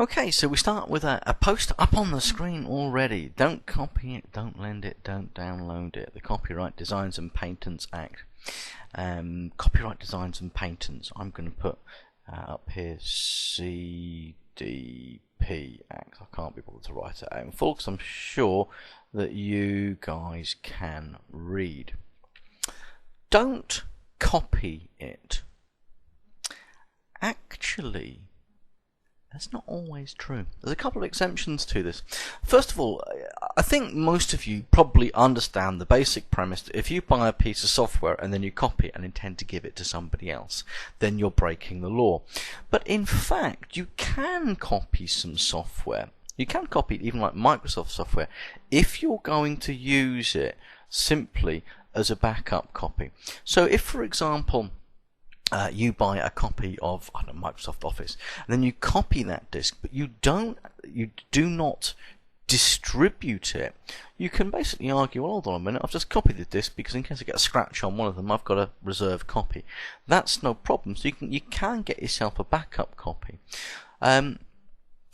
Okay, so we start with a poster up on the screen already. Don't copy it, don't lend it, don't download it. The Copyright Designs and Patents Act. Copyright Designs and Patents. I'm going to put up here CDP Act. I can't be bothered to write it out in full because I'm sure that you guys can read. Don't copy it. Actually, that's not always true. There's a couple of exemptions to this. First of all, I think most of you probably understand the basic premise that if you buy a piece of software and then you copy it and intend to give it to somebody else, then you're breaking the law. But in fact, you can copy some software. You can copy it, even like Microsoft software, if you're going to use it simply as a backup copy. So if, for example, you buy a copy of Microsoft Office, and then you copy that disk, but you do not distribute it. You can basically argue, well, hold on a minute, I've just copied the disk because in case I get a scratch on one of them, I've got a reserved copy. That's no problem. So you can get yourself a backup copy.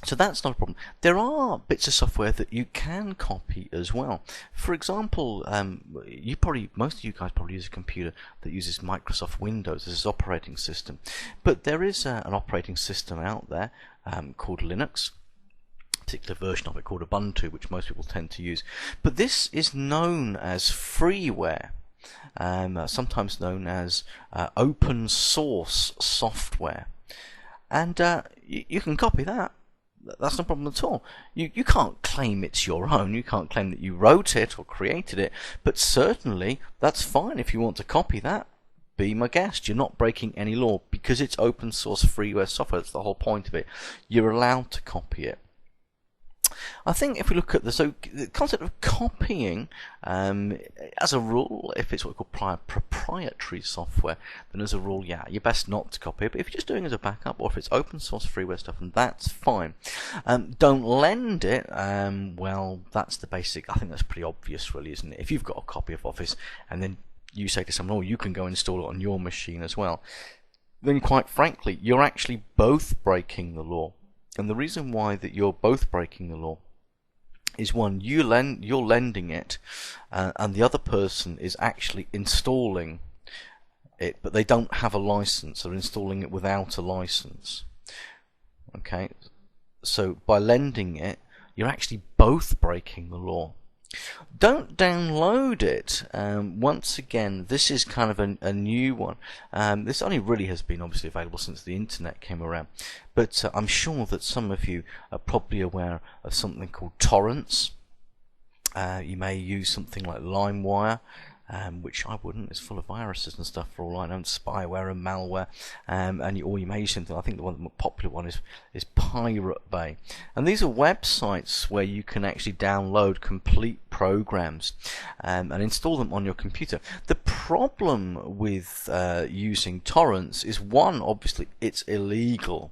So that's not a problem. There are bits of software that you can copy as well. For example, most of you guys probably use a computer that uses Microsoft Windows as its operating system. But there is an operating system out there called Linux, a particular version of it called Ubuntu, which most people tend to use. But this is known as freeware, sometimes known as open source software. And you can copy that. That's no problem at all. You can't claim it's your own. You can't claim that you wrote it or created it. But certainly, that's fine if you want to copy that. Be my guest. You're not breaking any law because it's open source freeware software. That's the whole point of it. You're allowed to copy it. I think if we look at the concept of copying, as a rule, if it's what we call proprietary software, then as a rule, yeah, you're best not to copy it. But if you're just doing it as a backup, or if it's open source freeware stuff, then that's fine. Don't lend it. Well, that's the basic. I think that's pretty obvious, really, isn't it? If you've got a copy of Office and then you say to someone, "Oh, you can go install it on your machine as well," then quite frankly, you're actually both breaking the law. And the reason why that you're both breaking the law is one, you're lending it, and the other person is actually installing it, but they don't have a license. They're installing it without a license. Okay, so by lending it, you're actually both breaking the law. Don't download it. Once again, this is kind of a new one. This only really has been obviously available since the internet came around. But I'm sure that some of you are probably aware of something called torrents. You may use something like LimeWire, which I wouldn't. It's full of viruses and stuff for all I know, and spyware and malware. Or you may use something. I think the one popular one is Pirate Bay. And these are websites where you can actually download complete programs and install them on your computer. The problem with using torrents is, one, obviously it's illegal.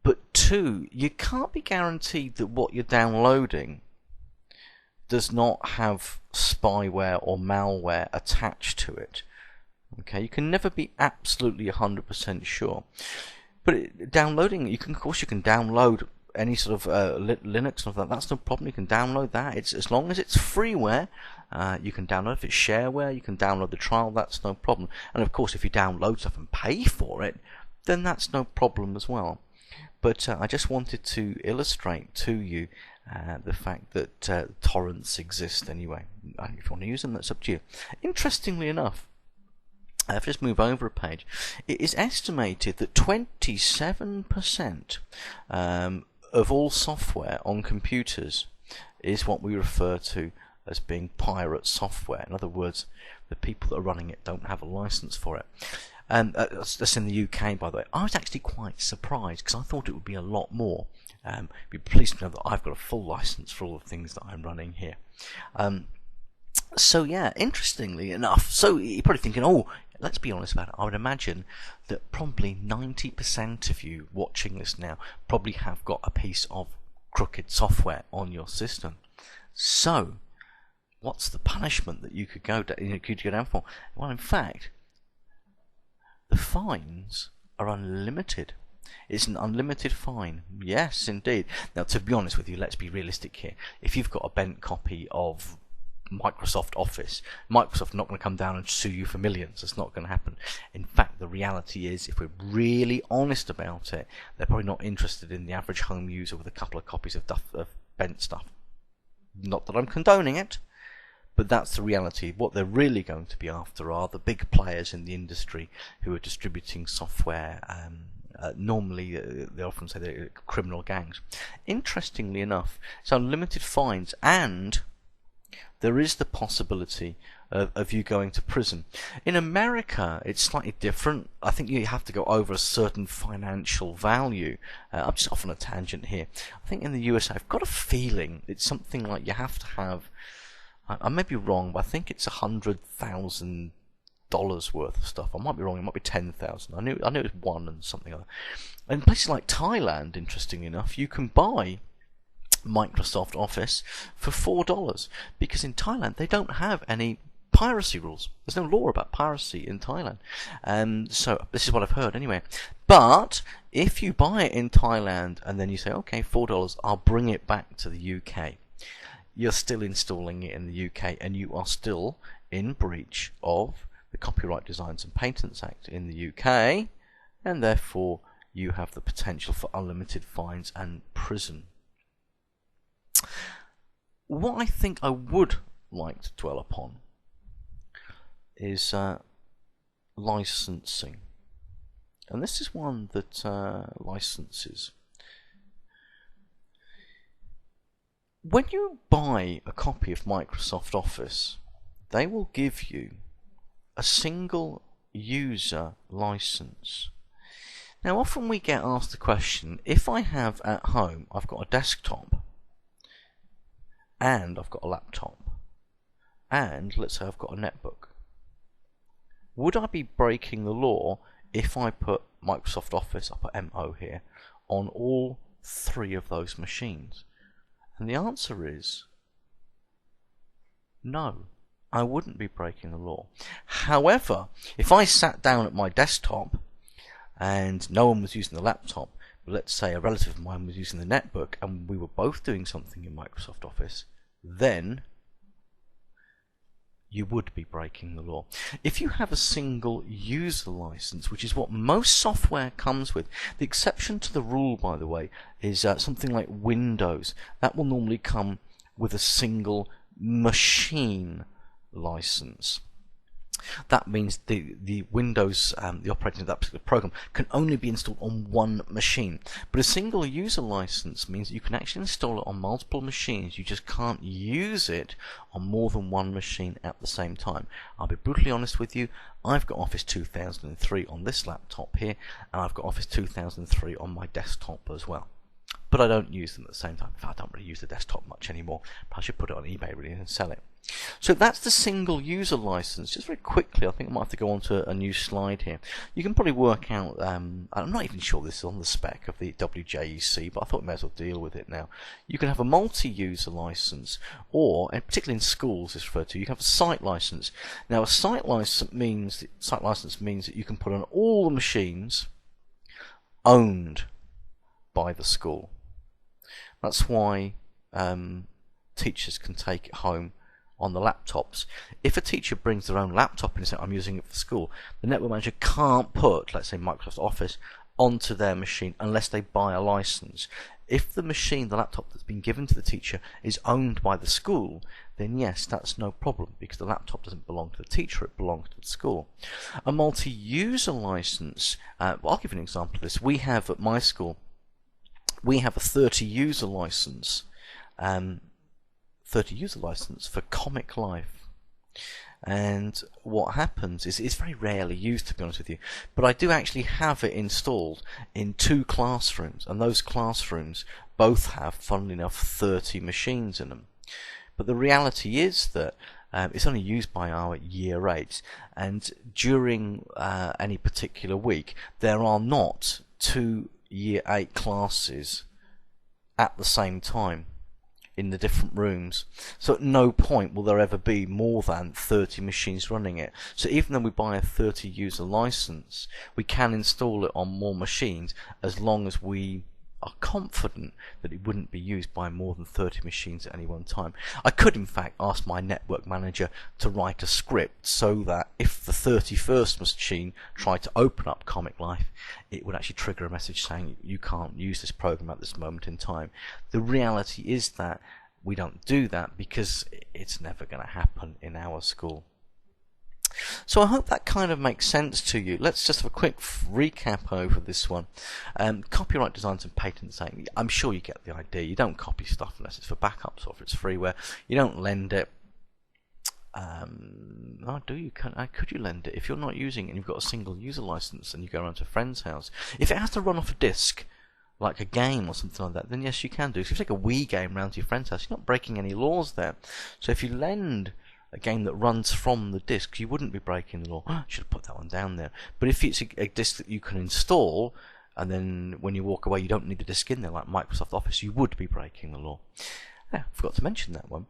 But two, you can't be guaranteed that what you're downloading does not have spyware or malware attached to it. Okay, you can never be absolutely 100% sure. But downloading, of course you can download any sort of Linux and all that. That's no problem. You can download that. It's as long as it's freeware, you can download. If it's shareware, you can download the trial. That's no problem. And of course, if you download stuff and pay for it, then that's no problem as well. But I just wanted to illustrate to you the fact that torrents exist anyway. And if you want to use them, that's up to you. Interestingly enough, if I just move over a page, it is estimated that 27% of all software on computers is what we refer to as being pirate software. In other words, the people that are running it don't have a license for it. That's in the UK, by the way. I was actually quite surprised because I thought it would be a lot more. Be pleased to know that I've got a full license for all the things that I'm running here. So yeah, interestingly enough, so you're probably thinking, oh, let's be honest about it. I would imagine that probably 90% of you watching this now probably have got a piece of crooked software on your system. So, what's the punishment that you could go down for? Well, in fact, the fines are unlimited. It's an unlimited fine. Yes, indeed. Now, to be honest with you, let's be realistic here. If you've got a bent copy of Microsoft Office, Microsoft are not going to come down and sue you for millions. It's not going to happen. In fact, the reality is, if we're really honest about it, they're probably not interested in the average home user with a couple of copies of bent stuff. Not that I'm condoning it, but that's the reality. What they're really going to be after are the big players in the industry who are distributing software. Normally, they often say they're criminal gangs. Interestingly enough, it's unlimited fines, and there is the possibility of you going to prison. In America, it's slightly different. I think you have to go over a certain financial value. I'm just off on a tangent here. I think in the USA, I've got a feeling it's something like you have to have, I may be wrong, but I think it's $100,000 worth of stuff. I might be wrong. It might be 10,000. I knew it was one and something like that. In places like Thailand, interestingly enough, you can buy Microsoft Office for $4, because in Thailand they don't have any piracy rules. There's no law about piracy in Thailand. So this is what I've heard anyway. But if you buy it in Thailand and then you say, okay, $4, I'll bring it back to the UK, you're still installing it in the UK, and you are still in breach of the Copyright Designs and Patents Act in the UK, and therefore you have the potential for unlimited fines and prison. What I think I would like to dwell upon is licensing. And this is one that licenses. When you buy a copy of Microsoft Office, they will give you a single user license. Now, often we get asked the question, if I have at home, I've got a desktop, and I've got a laptop, and let's say I've got a netbook, would I be breaking the law if I put Microsoft Office, I put MO here, on all three of those machines? And the answer is no, I wouldn't be breaking the law. However, if I sat down at my desktop and no one was using the laptop, but let's say a relative of mine was using the netbook, and we were both doing something in Microsoft Office, then you would be breaking the law. If you have a single user license, which is what most software comes with, the exception to the rule, by the way, is something like Windows. That will normally come with a single machine license. That means the Windows, the operating of that particular program, can only be installed on one machine. But a single user license means that you can actually install it on multiple machines. You just can't use it on more than one machine at the same time. I'll be brutally honest with you, I've got Office 2003 on this laptop here, and I've got Office 2003 on my desktop as well. But I don't use them at the same time. In fact, I don't really use the desktop much anymore. I should put it on eBay really and sell it. So that's the single user license. Just very quickly, I think I might have to go on to a new slide here. You can probably work out, I'm not even sure this is on the spec of the WJEC, but I thought we may as well deal with it now. You can have a multi-user license, or, and particularly in schools it's referred to, you can have a site license. Now a site license means that you can put on all the machines owned by the school. That's why teachers can take it home on the laptops. If a teacher brings their own laptop and says, I'm using it for school, the network manager can't put, let's say, Microsoft Office onto their machine unless they buy a license. If the machine, the laptop that's been given to the teacher, is owned by the school, then yes, that's no problem, because the laptop doesn't belong to the teacher, it belongs to the school. A multi-user license, I'll give you an example of this. We have at my school, we have a 30-user license, 30-user license for Comic Life. And what happens is, it's very rarely used, to be honest with you, but I do actually have it installed in 2 classrooms, and those classrooms both have, funnily enough, 30 machines in them. But the reality is that it's only used by our year 8, and during any particular week there are not 2 year 8 classes at the same time. in the different rooms. So at no point will there ever be more than 30 machines running it. So even though we buy a 30 user license, we can install it on more machines as long as we are confident that it wouldn't be used by more than 30 machines at any one time. I could in fact ask my network manager to write a script so that if the 31st machine tried to open up Comic Life, it would actually trigger a message saying you can't use this program at this moment in time. The reality is that we don't do that because it's never going to happen in our school. So I hope that kind of makes sense to you. Let's just have a quick recap over this one. Copyright designs and patents. I'm sure you get the idea. You don't copy stuff unless it's for backups or if it's freeware. You don't lend it. Oh, do you? Could you lend it if you're not using it and you've got a single user license and you go around to a friend's house? If it has to run off a disk, like a game or something like that, then yes, you can do. So if you take a Wii game round to your friend's house, you're not breaking any laws there. So if you lend a game that runs from the disc, you wouldn't be breaking the law. Should have put that one down there. But if it's a disc that you can install, and then when you walk away you don't need the disc in there like Microsoft Office, you would be breaking the law. Yeah, forgot to mention that one.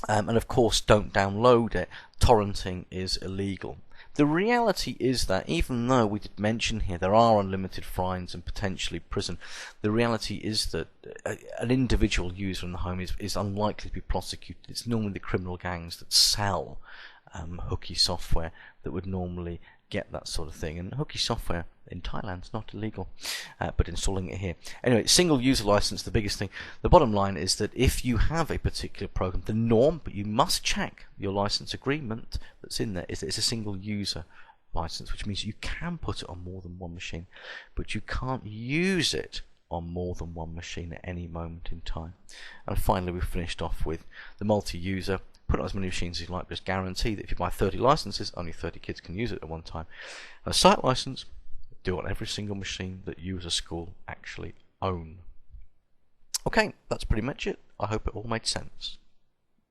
And of course, don't download it. Torrenting is illegal. The reality is that even though we did mention here there are unlimited fines and potentially prison, the reality is that an individual user in the home is unlikely to be prosecuted. It's normally the criminal gangs that sell hooky software that would normally get that sort of thing. And hooky software in Thailand is not illegal, but installing it here. Anyway, single user license, the biggest thing. The bottom line is that if you have a particular program, the norm, but you must check your license agreement that's in there, is that it's a single user license, which means you can put it on more than one machine, but you can't use it on more than one machine at any moment in time. And finally, we finished off with the multi-user. Put on as many machines as you like, just guarantee that if you buy 30 licenses, only 30 kids can use it at one time. And a site license, do it on every single machine that you as a school actually own. Okay, that's pretty much it. I hope it all made sense.